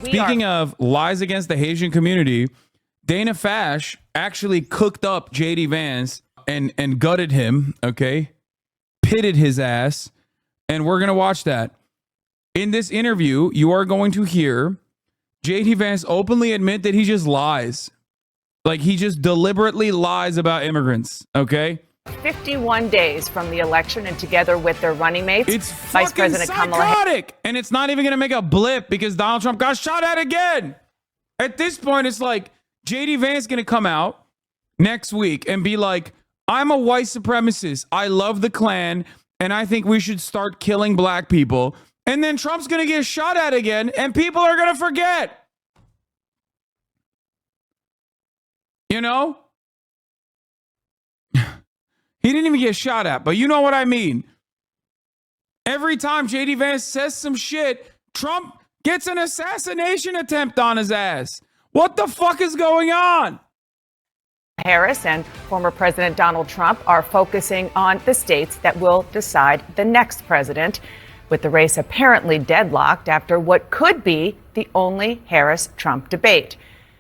Speaking of lies against the Haitian community, Dana Fash actually cooked up JD Vance and gutted him, okay? Pitted his ass, and we're going to watch that. In this interview, you are going to hear JD Vance openly admit that he just lies. Like, he just deliberately lies about immigrants, okay? 51 days from the election, and together with their running mates, it's Vice President psychotic, and it's not even going to make a blip because Donald Trump got shot at again. At this point, it's like JD Vance going to come out next week and be like, I'm a white supremacist. I love the Klan, and I think we should start killing black people. And then Trump's going to get shot at again, and people are going to forget. You know? He didn't even get shot at, but you know what I mean. Every time JD Vance says some shit, Trump gets an assassination attempt on his ass. What the fuck is going on? Harris and former President Donald Trump are focusing on the states that will decide the next president, with the race apparently deadlocked after what could be the only Harris-Trump debate.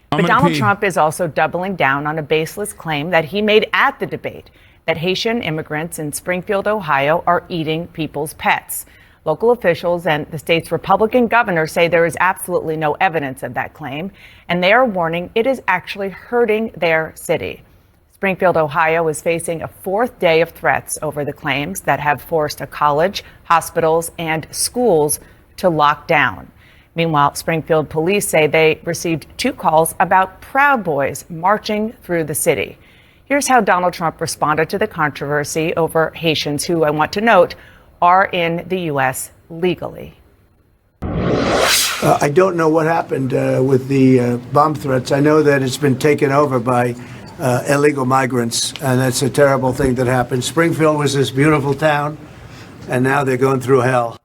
But Donald Trump is also doubling down on a baseless claim that he made at the debate, that Haitian immigrants in Springfield, Ohio, are eating people's pets. Local officials and the state's Republican governor say there is absolutely no evidence of that claim, and they are warning it is actually hurting their city. Springfield, Ohio, is facing a fourth day of threats over the claims that have forced a college, hospitals, and schools to lock down. Meanwhile, Springfield police say they received 2 calls about Proud Boys marching through the city. Here's how Donald Trump responded to the controversy over Haitians who, I want to note, are in the U.S. legally. I don't know what happened with the bomb threats. I know that it's been taken over by illegal migrants, and that's a terrible thing that happened. Springfield was this beautiful town, and now they're going through hell.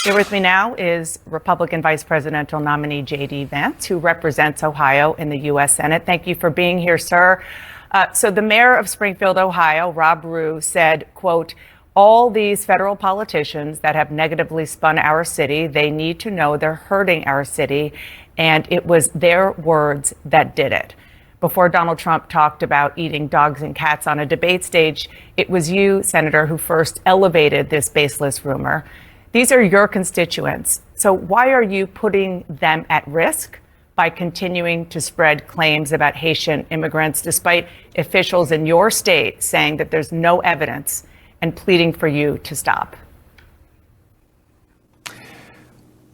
Here with me now is Republican Vice Presidential nominee JD Vance, who represents Ohio in the U.S. Senate. Thank you for being here, sir. So the mayor of Springfield, Ohio, Rob Rue, said, quote, all these federal politicians that have negatively spun our city, they need to know they're hurting our city. And it was their words that did it. Before Donald Trump talked about eating dogs and cats on a debate stage, it was you, Senator, who first elevated this baseless rumor. These are your constituents. So why are you putting them at risk by continuing to spread claims about Haitian immigrants, despite officials in your state saying that there's no evidence and pleading for you to stop?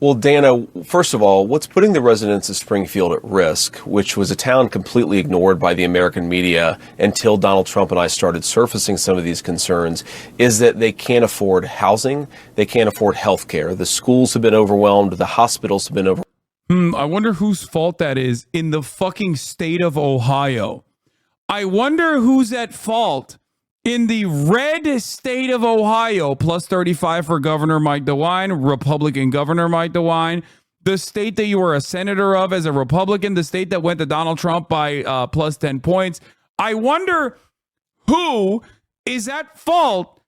Well, Dana, first of all, what's putting the residents of Springfield at risk, which was a town completely ignored by the American media until Donald Trump and I started surfacing some of these concerns, is that they can't afford housing, they can't afford health care. The schools have been overwhelmed, the hospitals have been overwhelmed. I wonder whose fault that is in the fucking state of Ohio. I wonder who's at fault in the red state of Ohio, plus 35 for Governor Mike DeWine, Republican Governor Mike DeWine, the state that you were a senator of as a Republican, the state that went to Donald Trump by plus 10 points. I wonder who is at fault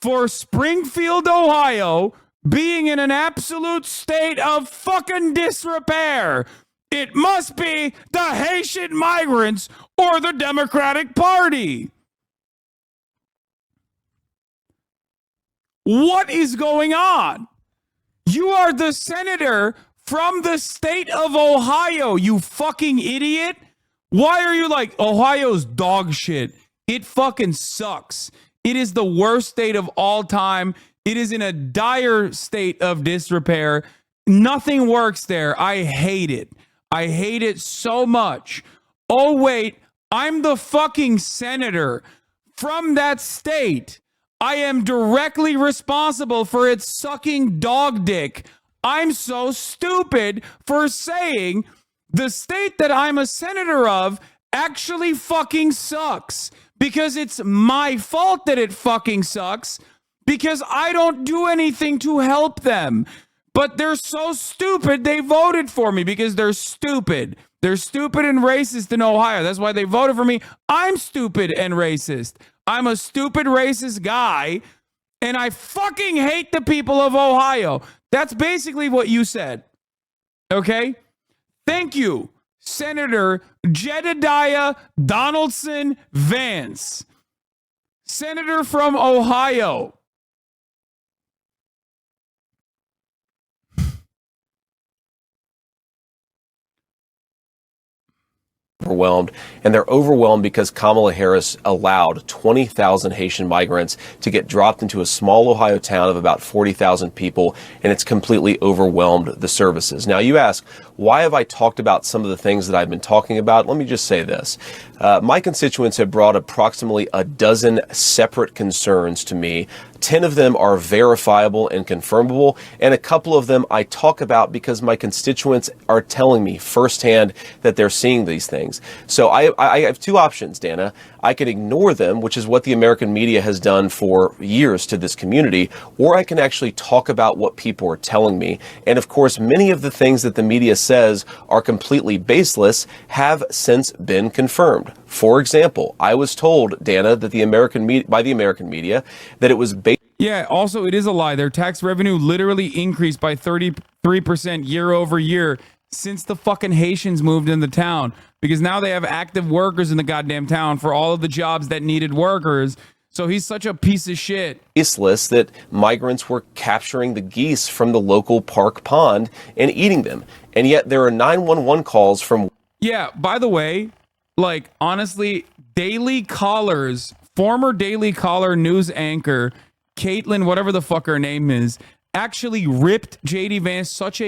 for Springfield, Ohio, being in an absolute state of fucking disrepair. It must be the Haitian migrants or the Democratic Party. What is going on? You are the senator from the state of Ohio, you fucking idiot. Why are you like, Ohio's dog shit? It fucking sucks. It is the worst state of all time. It is in a dire state of disrepair. Nothing works there. I hate it. I hate it so much. Oh, wait, I'm the fucking senator from that state. I am directly responsible for its sucking dog dick. I'm so stupid for saying the state that I'm a senator of actually fucking sucks, because it's my fault that it fucking sucks, because I don't do anything to help them. But they're so stupid, they voted for me because they're stupid. They're stupid and racist in Ohio. That's why they voted for me. I'm stupid and racist. I'm a stupid, racist guy, and I fucking hate the people of Ohio. That's basically what you said. Okay? Thank you, Senator Jedediah Donaldson Vance, Senator from Ohio. Overwhelmed, and they're overwhelmed because Kamala Harris allowed 20,000 Haitian migrants to get dropped into a small Ohio town of about 40,000 people, and it's completely overwhelmed the services. Now, you ask, why have I talked about some of the things that I've been talking about? Let me just say this. My constituents have brought approximately a dozen separate concerns to me. 10 of them are verifiable and confirmable, and a couple of them I talk about because my constituents are telling me firsthand that they're seeing these things. So I have two options, Dana. I can ignore them, which is what the American media has done for years to this community, or I can actually talk about what people are telling me. And of course, many of the things that the media says are completely baseless have since been confirmed. For example, I was told, Dana, that by the American media that it was based. Yeah, also, it is a lie. Their tax revenue literally increased by 33% year over year since the fucking Haitians moved in the town, because now they have active workers in the goddamn town for all of the jobs that needed workers. So he's such a piece of shit. Baseless that migrants were capturing the geese from the local park pond and eating them. And yet there are 911 calls from. Yeah, by the way, like, honestly, Daily Caller's former Daily Caller news anchor, Caitlin, whatever the fuck her name is, actually ripped JD Vance such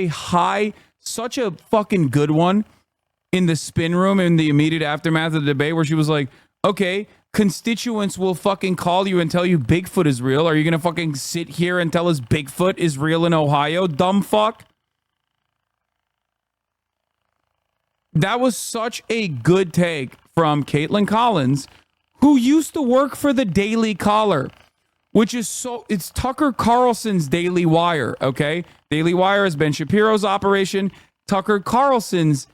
a fucking good one in the spin room in the immediate aftermath of the debate, where she was like, okay, constituents will fucking call you and tell you Bigfoot is real. Are you going to fucking sit here and tell us Bigfoot is real in Ohio, dumb fuck? That was such a good take from Caitlin Collins, who used to work for the Daily Caller, which is it's Tucker Carlson's Daily Wire, okay? Daily Wire is Ben Shapiro's operation. Tucker Carlson's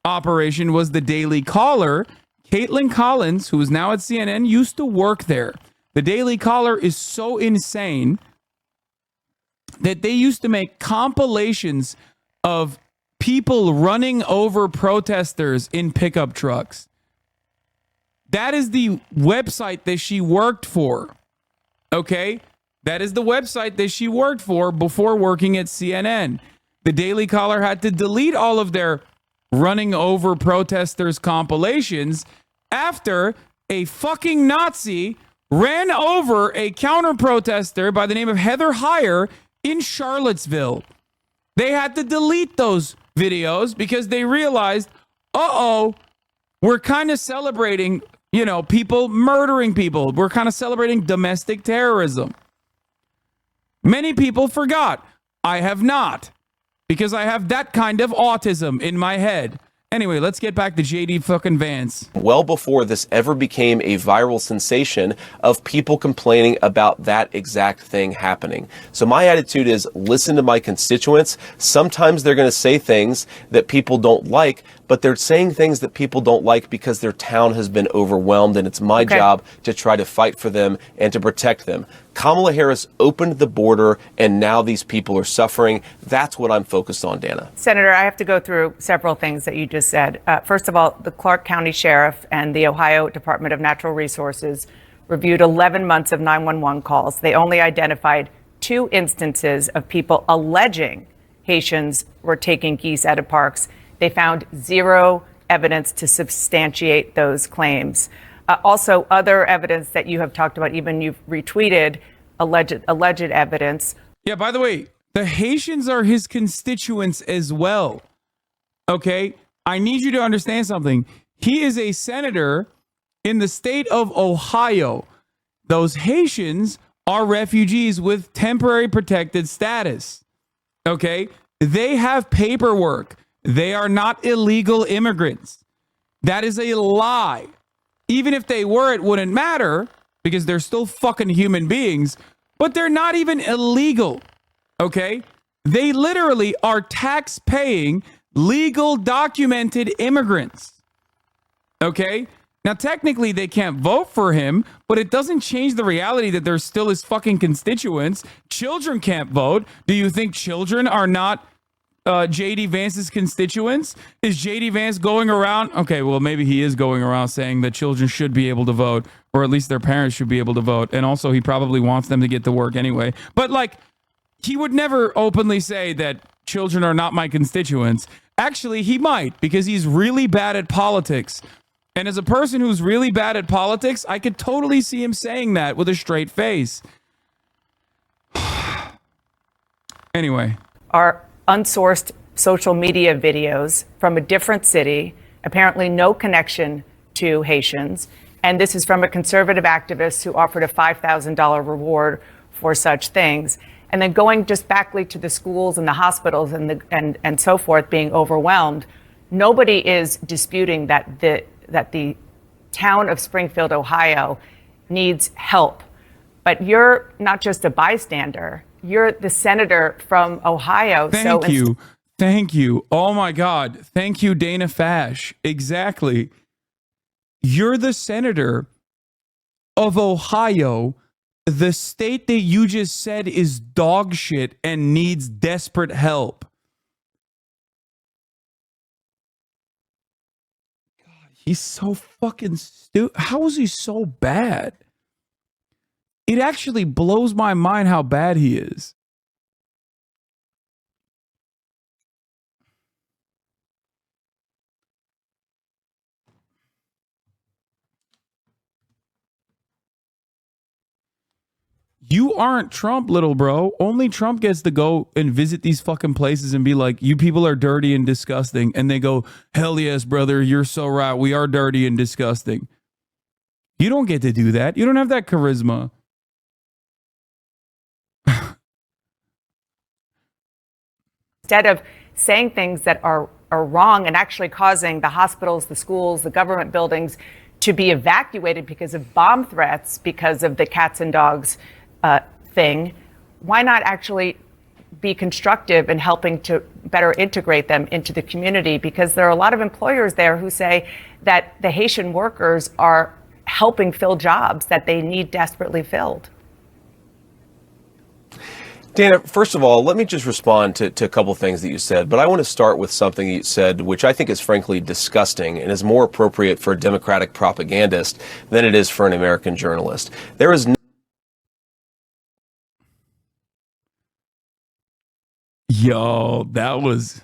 operation was the Daily Caller. Caitlin Collins, who is now at CNN, used to work there. The Daily Caller is so insane that they used to make compilations of people running over protesters in pickup trucks. That is the website that she worked for. Okay? That is the website that she worked for before working at CNN. The Daily Caller had to delete all of their running over protesters compilations after a fucking Nazi ran over a counter protester by the name of Heather Heyer in Charlottesville. They had to delete those videos because they realized, we're kind of celebrating, people murdering people. We're kind of celebrating domestic terrorism. Many people forgot. I have not, because I have that kind of autism in my head. Anyway, let's get back to JD fucking Vance. Well before this ever became a viral sensation of people complaining about that exact thing happening. So my attitude is, listen to my constituents. Sometimes they're going to say things that people don't like, but they're saying things that people don't like because their town has been overwhelmed, and it's my job to try to fight for them and to protect them. Kamala Harris opened the border, and now these people are suffering. That's what I'm focused on, Dana. Senator, I have to go through several things that you just said. First of all, the Clark County Sheriff and the Ohio Department of Natural Resources reviewed 11 months of 911 calls. They only identified 2 instances of people alleging Haitians were taking geese out of parks. They found 0 evidence to substantiate those claims. Also, other evidence that you have talked about, even you've retweeted alleged evidence. Yeah, by the way, the Haitians are his constituents as well. Okay? I need you to understand something. He is a senator in the state of Ohio. Those Haitians are refugees with temporary protected status. Okay? They have paperwork. They are not illegal immigrants. That is a lie. Even if they were, it wouldn't matter because they're still fucking human beings, but they're not even illegal. Okay? They literally are tax-paying, legal, documented immigrants. Okay? Now, technically, they can't vote for him, but it doesn't change the reality that they're still his fucking constituents. Children can't vote. Do you think children are not JD Vance's constituents? Is JD Vance going around? Okay, well, maybe he is going around saying that children should be able to vote, or at least their parents should be able to vote. And also, he probably wants them to get to work anyway. But like, he would never openly say that children are not my constituents. Actually, he might, because he's really bad at politics. And as a person who's really bad at politics, I could totally see him saying that with a straight face. Anyway. Are unsourced social media videos from a different city, apparently no connection to Haitians. And this is from a conservative activist who offered a $5,000 reward for such things. And then going just backly to the schools and the hospitals and so forth being overwhelmed. Nobody is disputing that the town of Springfield, Ohio needs help. But you're not just a bystander. You're the senator from Ohio. Thank you. Thank you. Oh my God. Thank you, Dana Fash. Exactly. You're the senator of Ohio, the state that you just said is dog shit and needs desperate help. God, he's so fucking stupid. How is he so bad? It actually blows my mind how bad he is. You aren't Trump, little bro. Only Trump gets to go and visit these fucking places and be like, you people are dirty and disgusting. And they go, hell yes, brother, you're so right. We are dirty and disgusting. You don't get to do that. You don't have that charisma. Instead of saying things that are wrong and actually causing the hospitals, the schools, the government buildings to be evacuated because of bomb threats, because of the cats and dogs thing, why not actually be constructive in helping to better integrate them into the community? Because there are a lot of employers there who say that the Haitian workers are helping fill jobs that they need desperately filled. Dana, first of all, let me just respond to a couple things that you said, but I want to start with something you said, which I think is frankly disgusting and is more appropriate for a Democratic propagandist than it is for an American journalist. There is no Yo, that was...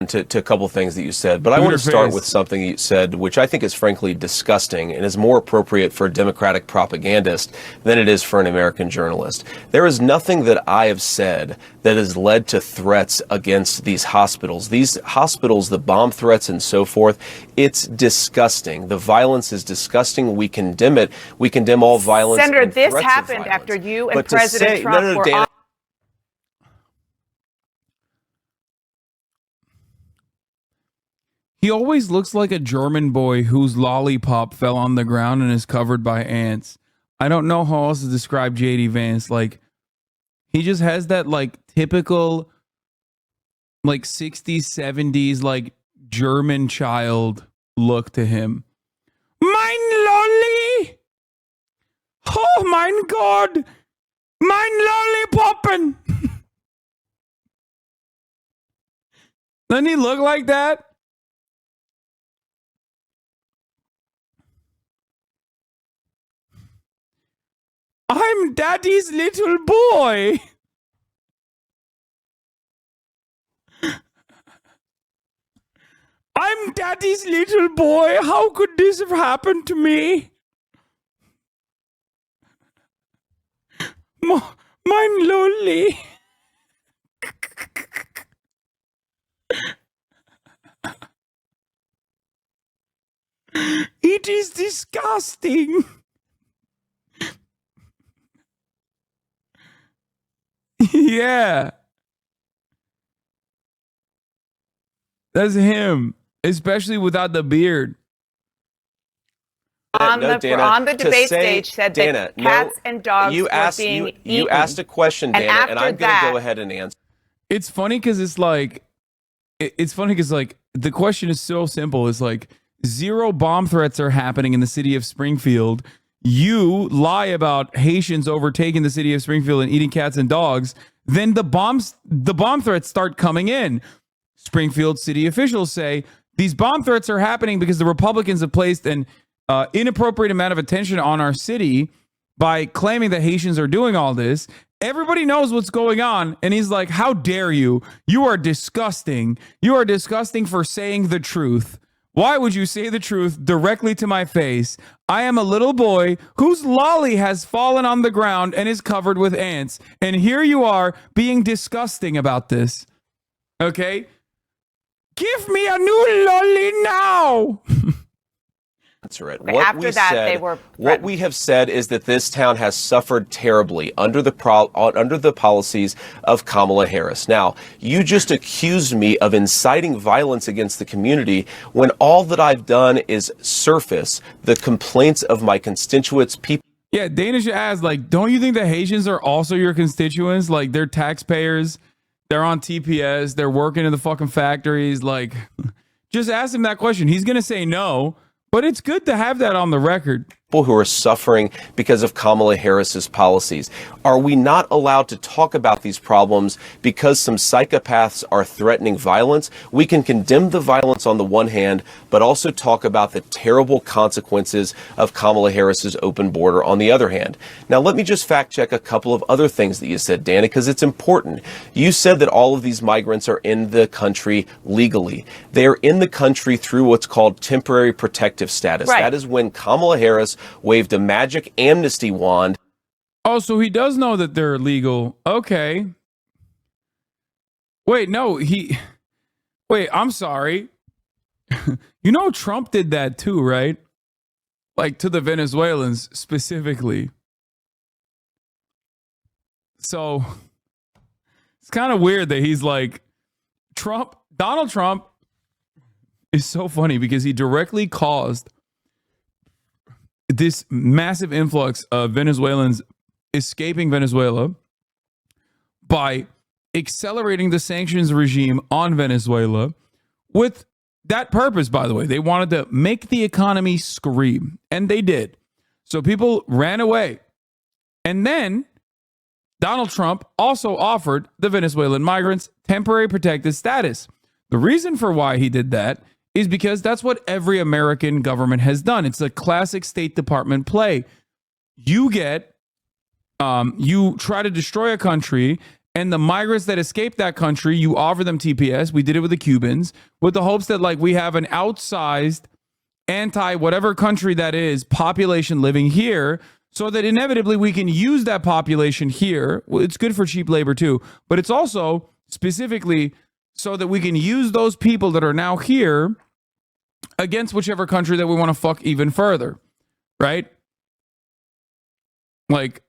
To a couple things that you said, but I want to start with something you said, which I think is frankly disgusting and is more appropriate for a Democratic propagandist than it is for an American journalist. There is nothing that I have said that has led to threats against these hospitals. These hospitals, the bomb threats and so forth, it's disgusting. The violence is disgusting. We condemn it. We condemn all violence. Senator, this happened after you and President Trump were Dana, He always looks like a German boy whose lollipop fell on the ground and is covered by ants. I don't know how else to describe JD Vance. Like, he just has that like typical like 60s, 70s like German child look to him. Mein Lolli! Oh mein God! Mein Lollipoppen! Doesn't he look like that? I'm Daddy's little boy. I'm Daddy's little boy. How could this have happened to me? Mein Lolli. It is disgusting. Yeah. That's him, especially without the beard. On the debate stage said Dana, that cats and dogs were being eaten. You asked a question, Dana, and I'm going to go ahead and answer. It's funny because it's like, the question is so simple. It's like 0 bomb threats are happening in the city of Springfield. You lie about Haitians overtaking the city of Springfield and eating cats and dogs. then the bomb threats start coming in. Springfield city officials say these bomb threats are happening because the Republicans have placed an inappropriate amount of attention on our city by claiming that Haitians are doing all this. Everybody knows what's going on. And he's like, how dare you? You are disgusting. You are disgusting for saying the truth. Why would you say the truth directly to my face? I am a little boy whose lolly has fallen on the ground and is covered with ants. And here you are being disgusting about this. Okay? Give me a new lolly now. That's right. Okay, after that, they were what we have said is that this town has suffered terribly under the policies of Kamala Harris. Now, you just accused me of inciting violence against the community when all that I've done is surface the complaints of my constituents, people. Yeah, Dana should ask, like, don't you think the Haitians are also your constituents? Like, they're taxpayers. They're on TPS. They're working in the fucking factories. Like, just ask him that question. He's going to say no. But it's good to have that on the record. People who are suffering because of Kamala Harris's policies. Are we not allowed to talk about these problems because some psychopaths are threatening violence? We can condemn the violence on the one hand, but also talk about the terrible consequences of Kamala Harris's open border on the other hand. Now, let me just fact check a couple of other things that you said, Dana, because it's important. You said that all of these migrants are in the country legally. They are in the country through what's called temporary protective status. Right. That is when Kamala Harris waved a magic amnesty wand. Oh, so he does know that they're illegal. Okay. Wait, no, wait, I'm sorry. You know, Trump did that too, right? Like to the Venezuelans specifically. So it's kind of weird that he's like, Donald Trump is so funny because he directly caused this massive influx of Venezuelans escaping Venezuela by accelerating the sanctions regime on Venezuela with that purpose, by the way. They wanted to make the economy scream, and they did. So people ran away. And then Donald Trump also offered the Venezuelan migrants temporary protected status. The reason for why he did that is because that's what every American government has done. It's a classic State Department play. You try to destroy a country, and the migrants that escape that country, you offer them TPS. We did it with the Cubans, with the hopes that like we have an outsized anti-whatever country that is population living here, so that inevitably we can use that population here. Well, it's good for cheap labor too, but it's also specifically so that we can use those people that are now here against whichever country that we want to fuck even further, right? Like,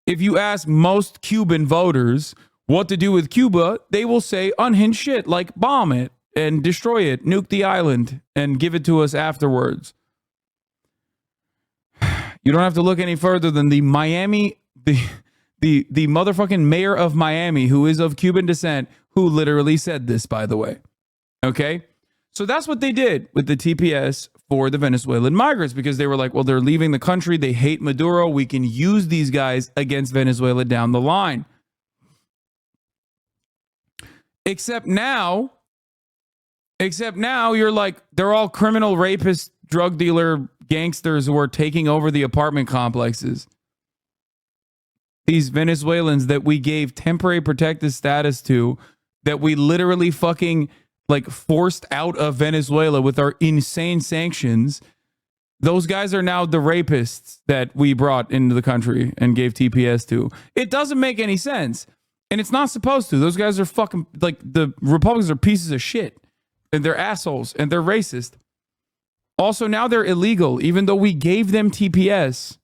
if you ask most Cuban voters what to do with Cuba, they will say unhinged shit, like bomb it and destroy it, nuke the island, and give it to us afterwards. You don't have to look any further than the motherfucking mayor of Miami, who is of Cuban descent, who literally said this, by the way. Okay? So that's what they did with the TPS for the Venezuelan migrants, because they were like, well, they're leaving the country. They hate Maduro. We can use these guys against Venezuela down the line. Except now you're like, they're all criminal rapists, drug dealer, gangsters who are taking over the apartment complexes. These Venezuelans that we gave temporary protected status to, that we literally fucking like forced out of Venezuela with our insane sanctions. Those guys are now the rapists that we brought into the country and gave TPS to. It doesn't make any sense. And it's not supposed to. Those guys are fucking, like, the Republicans are pieces of shit. And they're assholes. And they're racist. Also, now they're illegal, even though we gave them TPS.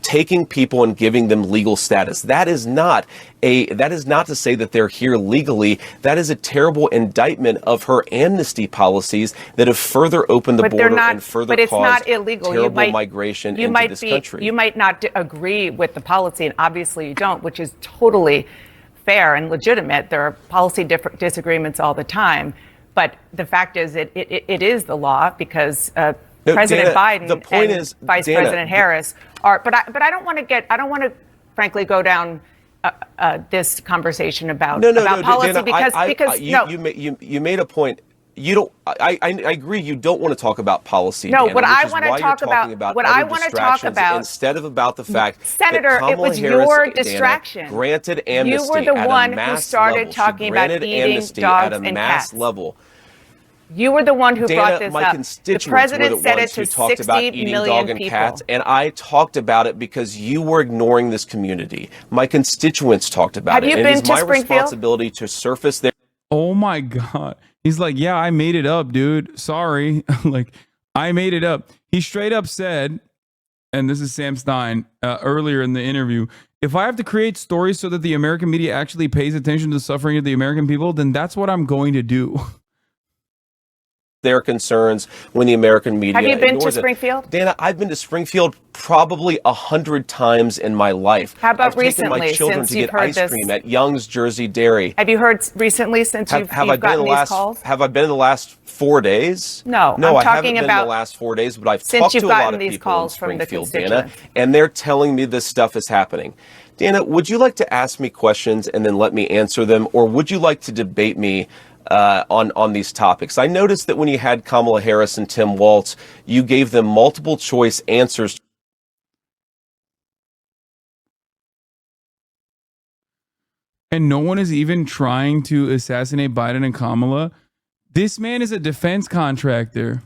Taking people and giving them legal status. That is not to say that they're here legally. That is a terrible indictment of her amnesty policies that have further opened the border and further caused terrible migration into this country. You might not agree with the policy, and obviously you don't, which is totally fair and legitimate. There are policy disagreements all the time. But the fact is, it is the law, because President Biden and Vice President Harris are. But I don't want to frankly, go down this conversation about No, policy Dana, because you made a point. You don't. I agree. You don't want to talk about policy. No, Dana, what I want to talk about, what I want to talk about, instead of about the fact, Senator, that Kamala it was Harris, your Dana, distraction. Granted amnesty. You were the at one a who mass started level. talking She about granted eating amnesty dogs at a and mass cats. level. You were the one who Dana, brought this my up. constituents The president were the said it ones to who talked 60 about eating million dog and people. cats, and I talked about it because you were ignoring this community. My constituents talked about Have you it, and been it is to my Springfield? responsibility to surface their. Oh my God. He's like, yeah, I made it up, dude. Sorry. Like, I made it up. He straight up said, and this is Sam Stein earlier in the interview, if I have to create stories so that the American media actually pays attention to the suffering of the American people, then that's what I'm going to do. Their concerns when the American media Have you been to ignores it. Springfield? Dana, I've been to Springfield probably 100 times in my life. How about I've taken my recently, children since to you've get heard ice this? cream at Young's Jersey Dairy. Have you heard recently since you've gotten these calls? Have I been in the last 4 days? No, no, I'm I haven't talking been in about the last 4 days, but I've since talked you've to a lot gotten of these people in calls from the Springfield, Dana, constituents. and they're telling me this stuff is happening. Dana, would you like to ask me questions and then let me answer them, or would you like to debate me on these topics? I noticed that when you had Kamala Harris and Tim Walz, you gave them multiple choice answers. And no one is even trying to assassinate Biden and Kamala. This man is a defense contractor.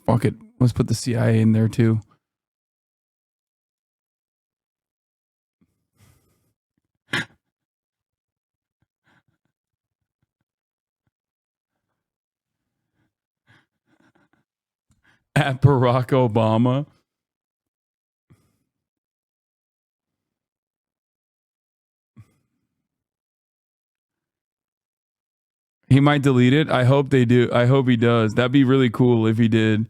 Fuck it. Let's put the CIA in there too. At Barack Obama. He might delete it. I hope they do. I hope he does. That'd be really cool if he did.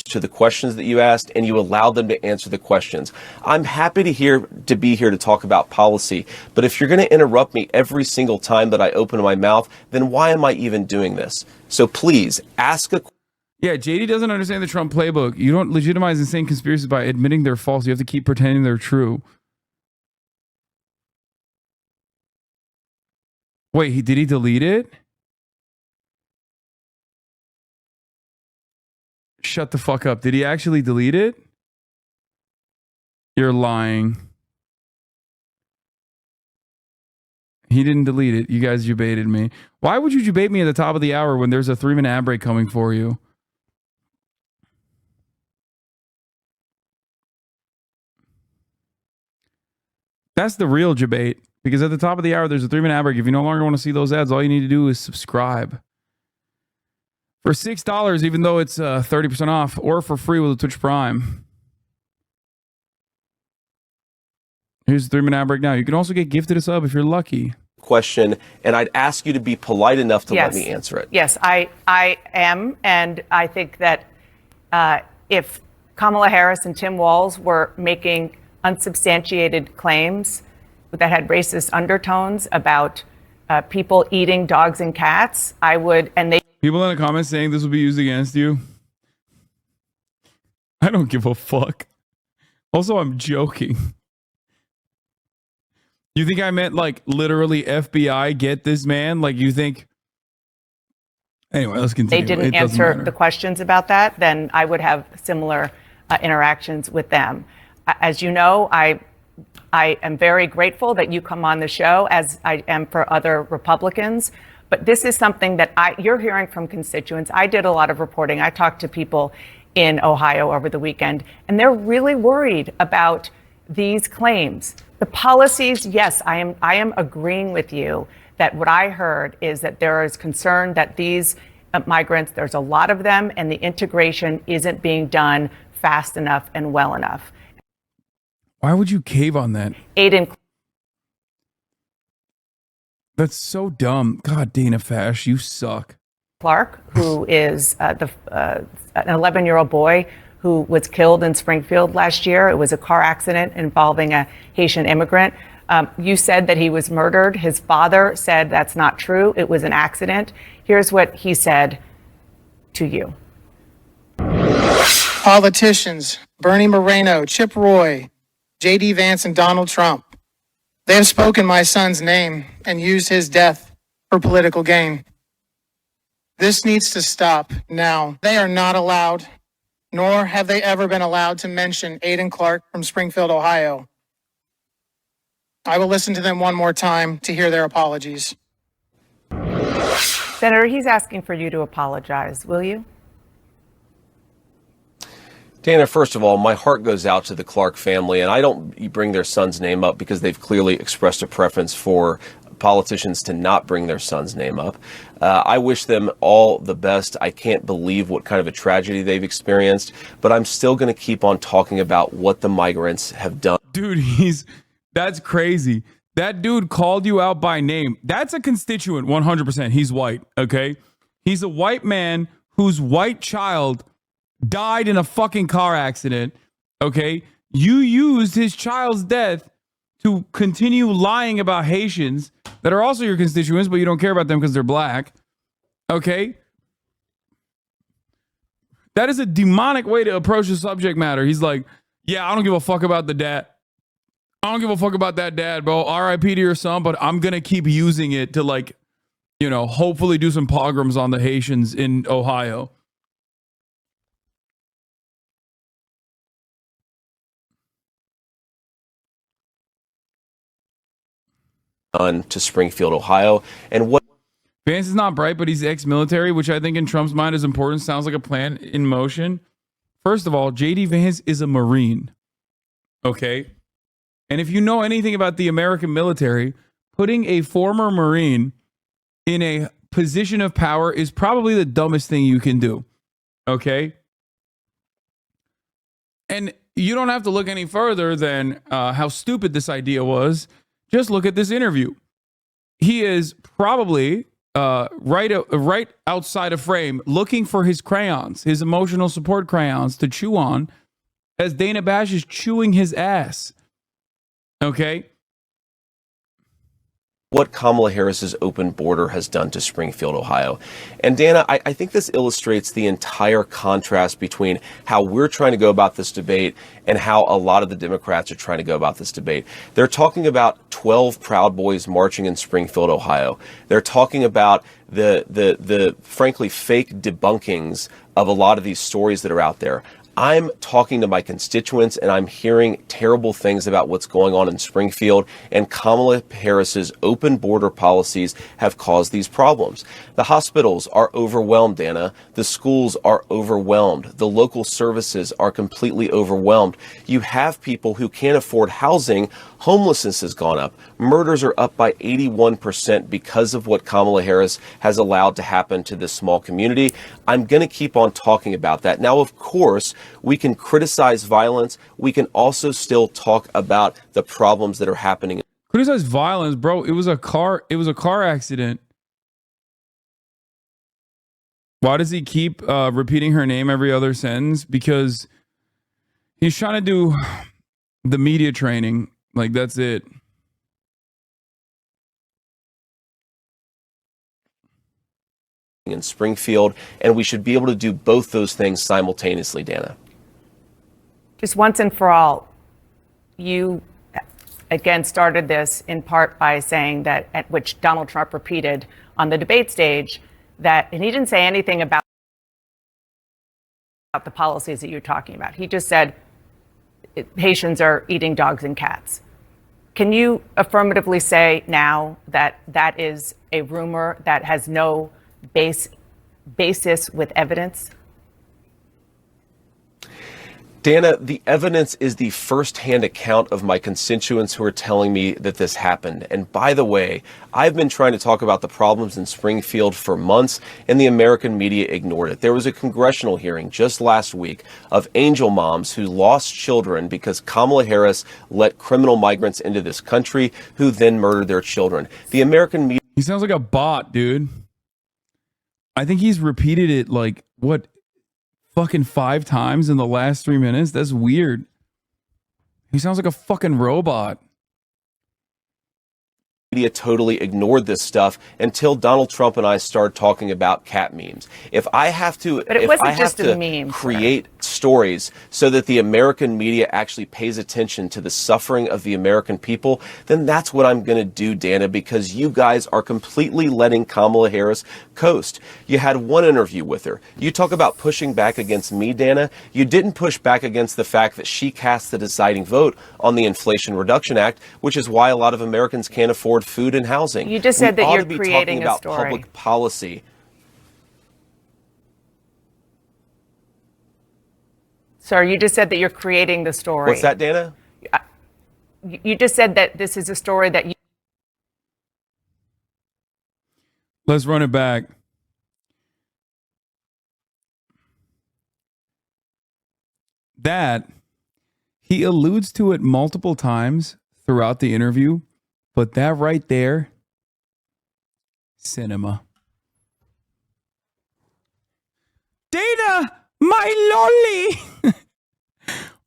To the questions that you asked, and you allowed them to answer the questions. I'm happy to be here to talk about policy, but if you're going to interrupt me every single time that I open my mouth, then why am I even doing this? So please ask a. Yeah, JD doesn't understand the Trump playbook. You don't legitimize insane conspiracies by admitting they're false. You have to keep pretending they're true. Wait, did he delete it? Shut the fuck up. Did he actually delete it? You're lying. He didn't delete it. You guys debated me. Why would you debate me at the top of the hour when there's a 3-minute ad break coming for you? That's the real debate. Because at the top of the hour, there's a 3-minute ad break. If you no longer want to see those ads, all you need to do is subscribe. For $6, even though it's 30% off, or for free with a Twitch Prime. Here's the 3-minute ad break now. You can also get gifted a sub if you're lucky. Question, and I'd ask you to be polite enough to let me answer it. Yes, I am, and I think that if Kamala Harris and Tim Walz were making unsubstantiated claims that had racist undertones about people eating dogs and cats, I would, and they. People in the comments saying this will be used against you. I don't give a fuck. Also, I'm joking. You think I meant like literally FBI get this man? Like you think? Anyway, let's continue. They didn't answer the questions about that, then I would have similar interactions with them. As you know, I am very grateful that you come on the show, as I am for other Republicans. But this is something that you're hearing from constituents. I did a lot of reporting. I talked to people in Ohio over the weekend, and they're really worried about these claims. The policies, yes, I am agreeing with you that what I heard is that there is concern that these migrants, there's a lot of them, and the integration isn't being done fast enough and well enough. Why would you cave on that? Aiden. That's so dumb. God, Dana Fash, you suck. Clark, who is an 11-year-old boy who was killed in Springfield last year. It was a car accident involving a Haitian immigrant. You said that he was murdered. His father said that's not true. It was an accident. Here's what he said to you. Politicians, Bernie Moreno, Chip Roy, JD Vance, and Donald Trump, they have spoken my son's name and used his death for political gain. This needs to stop now. They are not allowed, nor have they ever been allowed to mention Aiden Clark from Springfield, Ohio. I will listen to them one more time to hear their apologies. Senator, he's asking for you to apologize. Will you? Dana, first of all, my heart goes out to the Clark family, and I don't bring their son's name up because they've clearly expressed a preference for politicians to not bring their son's name up. I wish them all the best. I can't believe what kind of a tragedy they've experienced, but I'm still going to keep on talking about what the migrants have done. Dude, that's crazy. That dude called you out by name. That's a constituent, 100%. He's white, okay? He's a white man whose white child died in a fucking car accident, okay? You used his child's death to continue lying about Haitians that are also your constituents, but you don't care about them because they're black, okay? That is a demonic way to approach the subject matter. He's like, yeah, I don't give a fuck about the dad. I don't give a fuck about that dad, bro. RIP to your son, but I'm going to keep using it to, like, you know, hopefully do some pogroms on the Haitians in Ohio. To Springfield, Ohio. And what Vance is not bright, but he's ex-military, which I think in Trump's mind is important. Sounds like a plan in motion. First of all, JD Vance is a Marine. Okay? And if you know anything about the American military, putting a former Marine in a position of power is probably the dumbest thing you can do. Okay? And you don't have to look any further than how stupid this idea was. Just look at this interview. He is probably right outside of frame looking for his crayons, his emotional support crayons to chew on as Dana Bash is chewing his ass. Okay? what Kamala Harris's open border has done to Springfield, Ohio. And Dana, I think this illustrates the entire contrast between how we're trying to go about this debate and how a lot of the Democrats are trying to go about this debate. They're talking about 12 Proud Boys marching in Springfield, Ohio. They're talking about the frankly fake debunkings of a lot of these stories that are out there. I'm talking to my constituents and I'm hearing terrible things about what's going on in Springfield, and Kamala Harris's open border policies have caused these problems. The hospitals are overwhelmed, Dana. The schools are overwhelmed. The local services are completely overwhelmed. You have people who can't afford housing. Homelessness has gone up. Murders are up by 81% because of what Kamala Harris has allowed to happen to this small community. I'm going to keep on talking about that. Now, of course, we can criticize violence. We can also still talk about the problems that are happening. Criticize violence, bro. It was a car accident. Why does he keep repeating her name every other sentence? Because he's trying to do the media training. Like, that's it. In Springfield, and we should be able to do both those things simultaneously, Dana. Just once and for all, you again started this in part by saying that, at which Donald Trump repeated on the debate stage, that, and he didn't say anything about the policies that you're talking about. He just said Haitians are eating dogs and cats. Can you affirmatively say now that that is a rumor that has no basis with evidence? Dana, the evidence is the first-hand account of my constituents who are telling me that this happened. And by the way, I've been trying to talk about the problems in Springfield for months, and the American media ignored it. There was a congressional hearing just last week of angel moms who lost children because Kamala Harris let criminal migrants into this country who then murdered their children. The American media... He sounds like a bot, dude. I think he's repeated it like, what, fucking 5 times in the last 3 minutes? That's weird. He sounds like a fucking robot. Media totally ignored this stuff until Donald Trump and I started talking about cat memes. If I have to, But it if wasn't I have just to a meme, create stories so that the American media actually pays attention to the suffering of the American people, then that's what I'm going to do, Dana, because you guys are completely letting Kamala Harris coast. You had one interview with her. You talk about pushing back against me, Dana. You didn't push back against the fact that she cast the deciding vote on the Inflation Reduction Act, which is why a lot of Americans can't afford food and housing. You just said we that ought you're to be creating talking a about story. public policy. Sir, you just said that you're creating the story. What's that, Dana? You just said that this is a story that you. Let's run it back. That he alludes to it multiple times throughout the interview, but that right there, cinema. Dana, my lolly.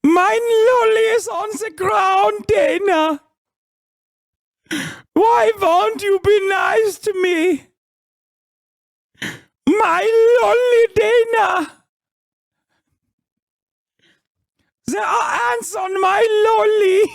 My lolly is on the ground, Dana. Why won't you be nice to me? My lolly, Dana. There are ants on my lolly.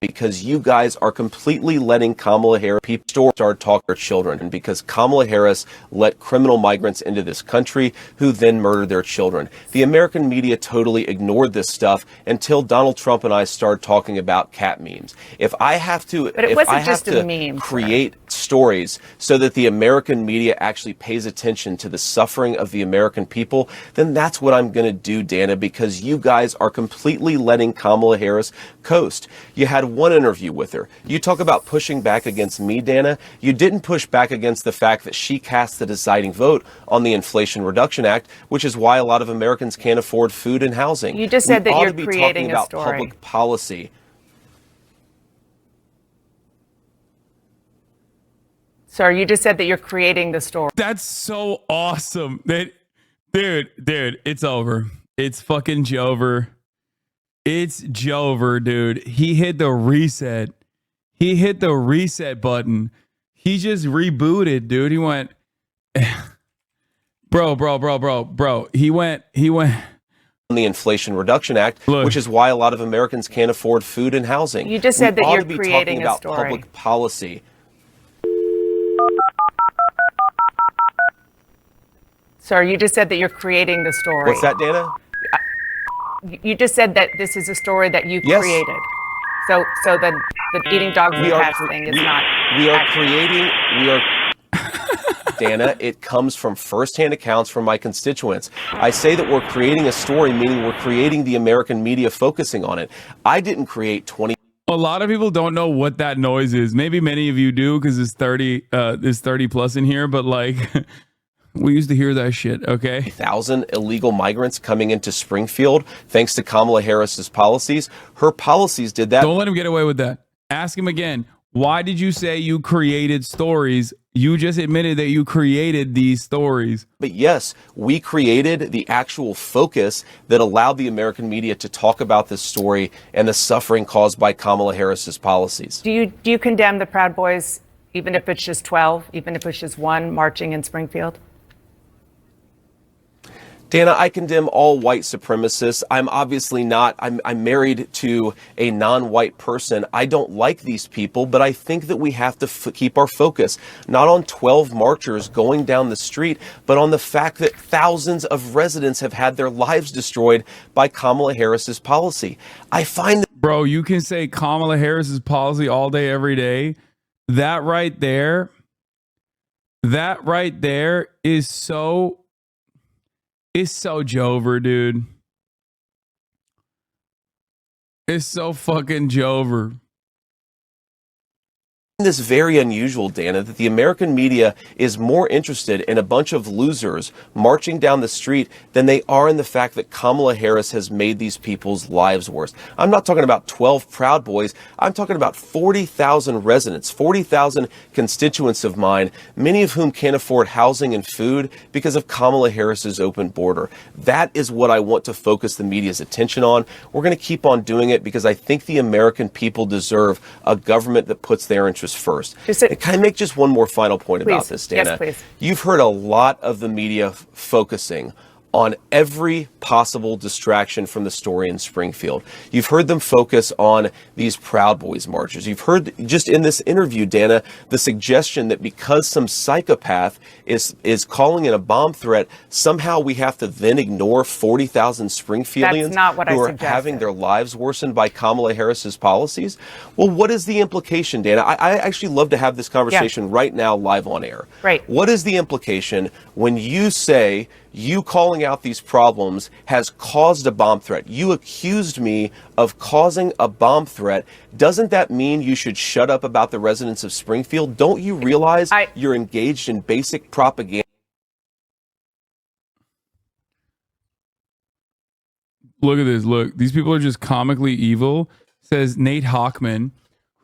Because you guys are completely letting Kamala Harris people start talking to their children, and because Kamala Harris let criminal migrants into this country who then murdered their children. The American media totally ignored this stuff until Donald Trump and I started talking about cat memes. If I have to, But it if wasn't I have just a to meme, create stories so that the American media actually pays attention to the suffering of the American people, then that's what I'm going to do, Dana, because you guys are completely letting Kamala Harris coast. You had one interview with her. You talk about pushing back against me, Dana. You didn't push back against the fact that she cast the deciding vote on the Inflation Reduction Act, which is why a lot of Americans can't afford food and housing. You just said we that ought you're to be creating talking a about story. public policy. Sir, you just said that you're creating the story. That's so awesome. Dude, it's over. It's fucking Jover. It's Jover, dude. He hit the reset. He hit the reset button. He just rebooted, dude. He went, bro. He went. On the Inflation Reduction Act, Look. which is why a lot of Americans can't afford food and housing. You just said we that ought you're to be creating talking a about story. public policy. Sir, you just said that you're creating the story. What's that, Dana? You just said that this is a story that you Yes. created. So the eating dogs and cats thing is not. We are accurate. creating. We are. Dana, it comes from firsthand accounts from my constituents. I say that we're creating a story, meaning we're creating the American media focusing on it. I didn't create 20. A lot of people don't know what that noise is. Maybe many of you do because there's 30 plus in here, but like we used to hear that shit, okay? 1,000 illegal migrants coming into Springfield thanks to Kamala Harris's policies. Her policies did that. Don't let him get away with that. Ask him again. Why did you say you created stories? You just admitted that you created these stories. But yes, we created the actual focus that allowed the American media to talk about this story and the suffering caused by Kamala Harris's policies. Do you condemn the Proud Boys, even if it's just 12, even if it's just one marching in Springfield? Dana, I condemn all white supremacists. I'm obviously not. I'm married to a non-white person. I don't like these people, but I think that we have to keep our focus not on 12 marchers going down the street, but on the fact that thousands of residents have had their lives destroyed by Kamala Harris's policy. I find that. Bro, you can say Kamala Harris's policy all day, every day. That right there is so Jover, dude. It's so fucking Jover. this very unusual, Dana, that the American media is more interested in a bunch of losers marching down the street than they are in the fact that Kamala Harris has made these people's lives worse. I'm not talking about 12 Proud Boys. I'm talking about 40,000 residents, 40,000 constituents of mine, many of whom can't afford housing and food because of Kamala Harris's open border. That is what I want to focus the media's attention on. We're going to keep on doing it because I think the American people deserve a government that puts their interests first. Can I make just one more final point about this, Dana? Yes, please. You've heard a lot of the media focusing on every possible distraction from the story in Springfield. You've heard them focus on these Proud Boys marches. You've heard just in this interview, Dana, the suggestion that because some psychopath is calling it a bomb threat, somehow we have to then ignore 40,000 Springfieldians who are having their lives worsened by Kamala Harris's policies. Well, what is the implication, Dana? I actually love to have this conversation right now live on air. Right. What is the implication when you say you calling out these problems has caused a bomb threat? You accused me of causing a bomb threat. Doesn't that mean you should shut up about the residents of Springfield? Don't you realize you're engaged in basic propaganda? Look at this. Look, these people are just comically evil, says Nate Hochman,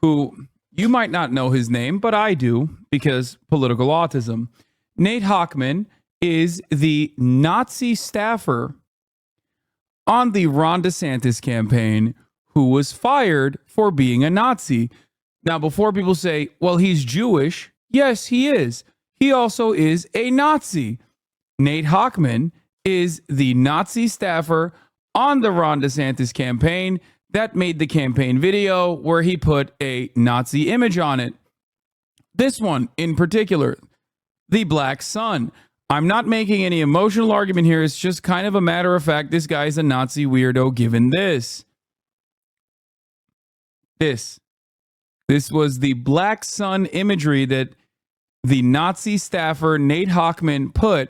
who you might not know his name, but I do because political autism. Nate Hochman is the Nazi staffer on the Ron DeSantis campaign who was fired for being a Nazi. Now, before people say, well, he's Jewish, yes, he is. He also is a Nazi. Nate Hochman is the Nazi staffer on the Ron DeSantis campaign that made the campaign video where he put a Nazi image on it. This one in particular, the Black Sun. I'm not making any emotional argument here. It's just kind of a matter of fact. This guy's a Nazi weirdo given this. This was the Black Sun imagery that the Nazi staffer Nate Hochman put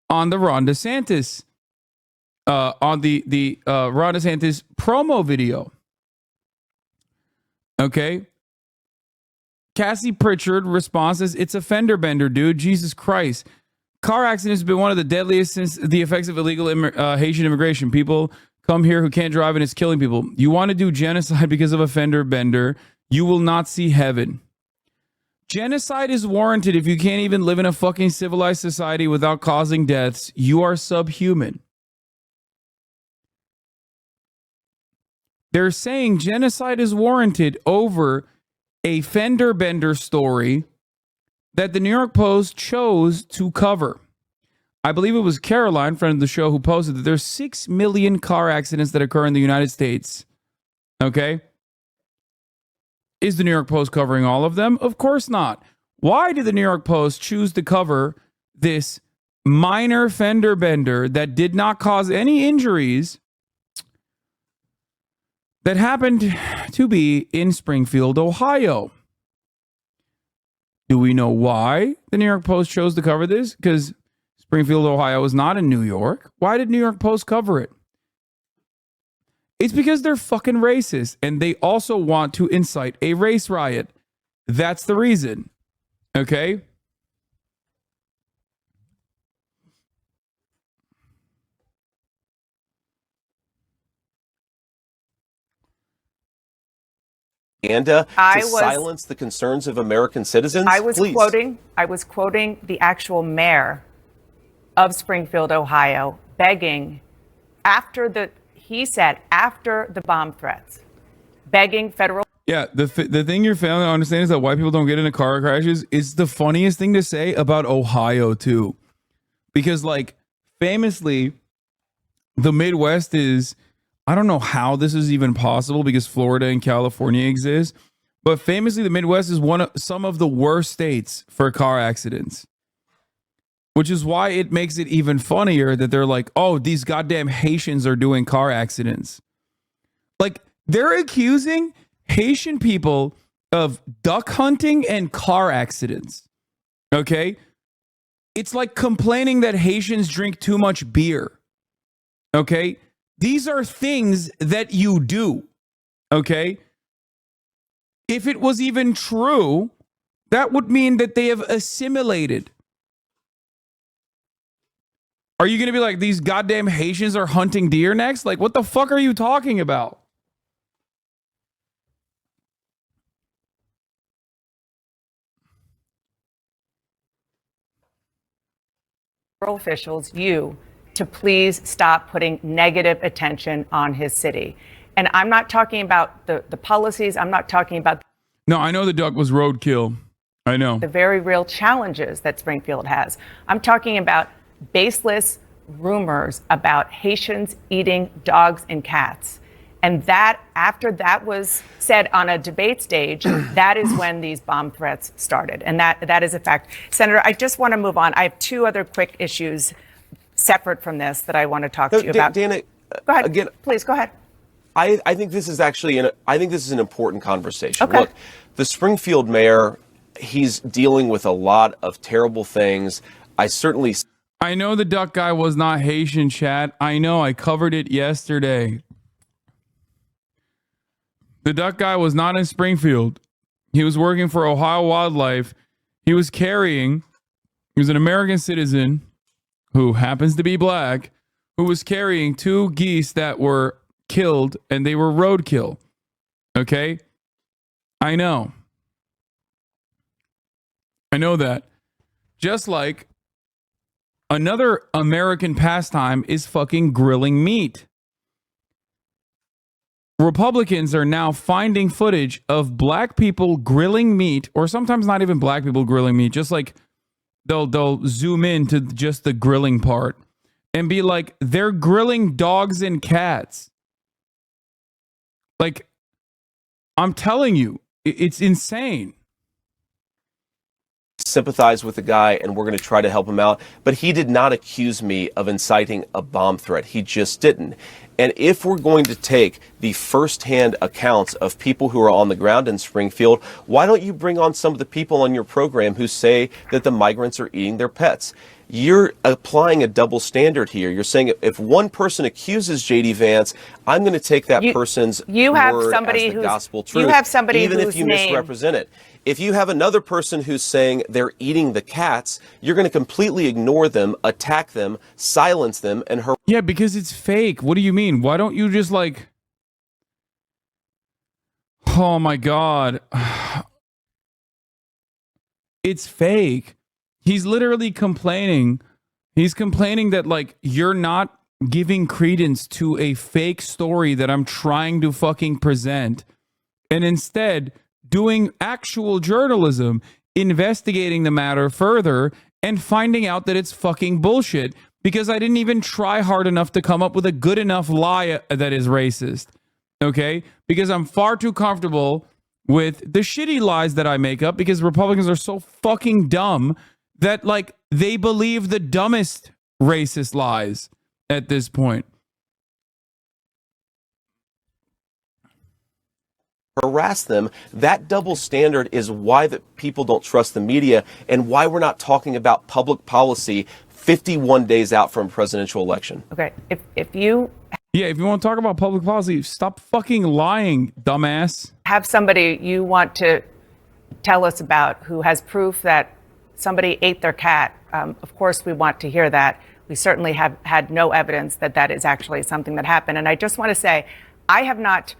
on the Ron DeSantis, on the Ron DeSantis promo video. Okay. Cassie Pritchard responds, it's a fender bender, dude. Jesus Christ. Car accidents have been one of the deadliest since the effects of illegal Haitian immigration. People come here who can't drive and it's killing people. You want to do genocide because of a fender bender, you will not see heaven. Genocide is warranted if you can't even live in a fucking civilized society without causing deaths. You are subhuman. They're saying genocide is warranted over a fender bender story that the New York Post chose to cover. I believe it was Caroline, friend of the show, who posted that there's 6 million car accidents that occur in the United States. Okay? Is the New York Post covering all of them? Of course not. Why did the New York Post choose to cover this minor fender bender that did not cause any injuries that happened to be in Springfield, Ohio? Do we know why the New York Post chose to cover this? Because Springfield, Ohio is not in New York. Why did New York Post cover it? It's because they're fucking racist and they also want to incite a race riot. That's the reason. Okay? To silence the concerns of American citizens? I was quoting the actual mayor of Springfield, Ohio, begging after the bomb threats, begging federal. Yeah, the thing you're failing to understand is that white people don't get into car crashes is the funniest thing to say about Ohio too. Because like famously, the Midwest is, I don't know how this is even possible because Florida and California exist, but famously the Midwest is some of the worst states for car accidents. Which is why it makes it even funnier that they're like, oh, these goddamn Haitians are doing car accidents. Like, they're accusing Haitian people of duck hunting and car accidents. Okay? It's like complaining that Haitians drink too much beer. Okay? These are things that you do. Okay? If it was even true That would mean that they have assimilated. Are you going to be like, these goddamn Haitians are hunting deer next? Like, what the fuck are you talking about? Officials, you, to please stop putting negative attention on his city. And I'm not talking about the policies. I'm not talking about No, I know the duck was roadkill. I know. the very real challenges that Springfield has. I'm talking about baseless rumors about Haitians eating dogs and cats. And that, after that was said on a debate stage, that is when these bomb threats started. And that is a fact. Senator, I just want to move on. I have two other quick issues separate from this that I want to talk to you about. Dana, go ahead. Again, please go ahead. I think this is actually I think this is an important conversation. Okay. Look, the Springfield mayor, he's dealing with a lot of terrible things. I know the duck guy was not Haitian, chat. I know. I covered it yesterday. The duck guy was not in Springfield. He was working for Ohio Wildlife. He was an American citizen who happens to be black, who was carrying 2 geese that were killed, and they were roadkill. Okay? I know. I know that. Just like another American pastime is fucking grilling meat. Republicans are now finding footage of black people grilling meat, or sometimes not even black people grilling meat, just like they'll zoom in to just the grilling part and be like, they're grilling dogs and cats. Like, I'm telling you, it's insane. Sympathize with the guy, and we're going to try to help him out. But he did not accuse me of inciting a bomb threat. He just didn't. And if we're going to take the firsthand accounts of people who are on the ground in Springfield, why don't you bring on some of the people on your program who say that the migrants are eating their pets? You're applying a double standard here. You're saying if one person accuses JD Vance, I'm going to take that person's word as the gospel truth, you have somebody even whose if you name misrepresent it. If you have another person who's saying they're eating the cats, you're going to completely ignore them, attack them, silence them, and harass. Yeah, because it's fake. What do you mean? Why don't you just like... Oh my God. It's fake. He's literally complaining. He's complaining that like you're not giving credence to a fake story that I'm trying to fucking present. And instead... doing actual journalism, investigating the matter further, and finding out that it's fucking bullshit because I didn't even try hard enough to come up with a good enough lie that is racist. Okay? Because I'm far too comfortable with the shitty lies that I make up because Republicans are so fucking dumb that, like, they believe the dumbest racist lies at this point. Harass them. That double standard is why that people don't trust the media and why we're not talking about public policy 51 days out from a presidential election. Okay, if you want to talk about public policy, stop fucking lying, dumbass. have somebody you want to tell us about who has proof that somebody ate their cat, of course we want to hear that. We certainly have had no evidence that that is actually something that happened. And I just want to say, I have not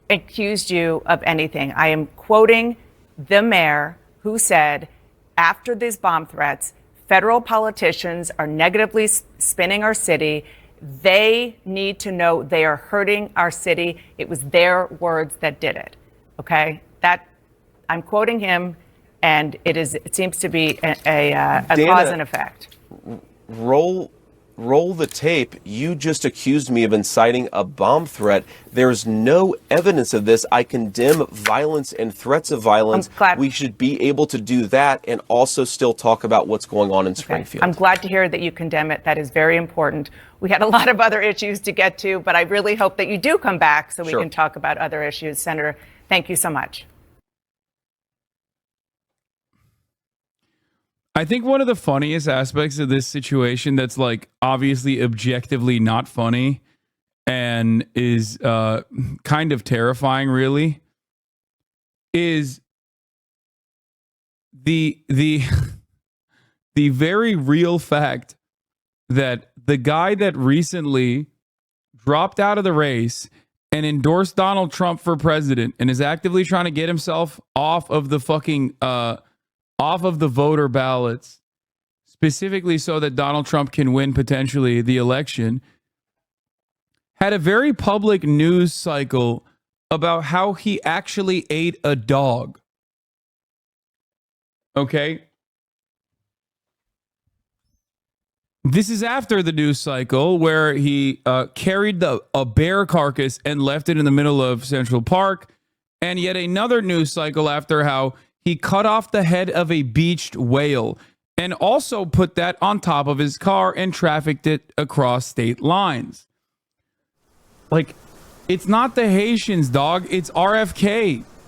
accused you of anything. I am quoting the mayor who said, after these bomb threats, federal politicians are negatively spinning our city. They need to know they are hurting our city. It was their words that did it. Okay? That I'm quoting him, and it seems to be a Dana, cause and effect. Roll the tape. You just accused me of inciting a bomb threat. There's no evidence of this. I condemn violence and threats of violence. We should be able to do that and also still talk about what's going on in Springfield. I'm glad to hear that you condemn it. That is very important. We had a lot of other issues to get to, but I really hope that you do come back so we can talk about other issues. Senator, thank you so much. I think one of the funniest aspects of this situation that's like obviously objectively not funny and is kind of terrifying really is the the very real fact that the guy that recently dropped out of the race and endorsed Donald Trump for president and is actively trying to get himself off of the fucking off of the voter ballots, specifically so that Donald Trump can win potentially the election, had a very public news cycle about how he actually ate a dog. Okay? This is after the news cycle where he carried a bear carcass and left it in the middle of Central Park, and yet another news cycle after how he cut off the head of a beached whale and also put that on top of his car and trafficked it across state lines. Like, it's not the Haitians, dog. It's RFK.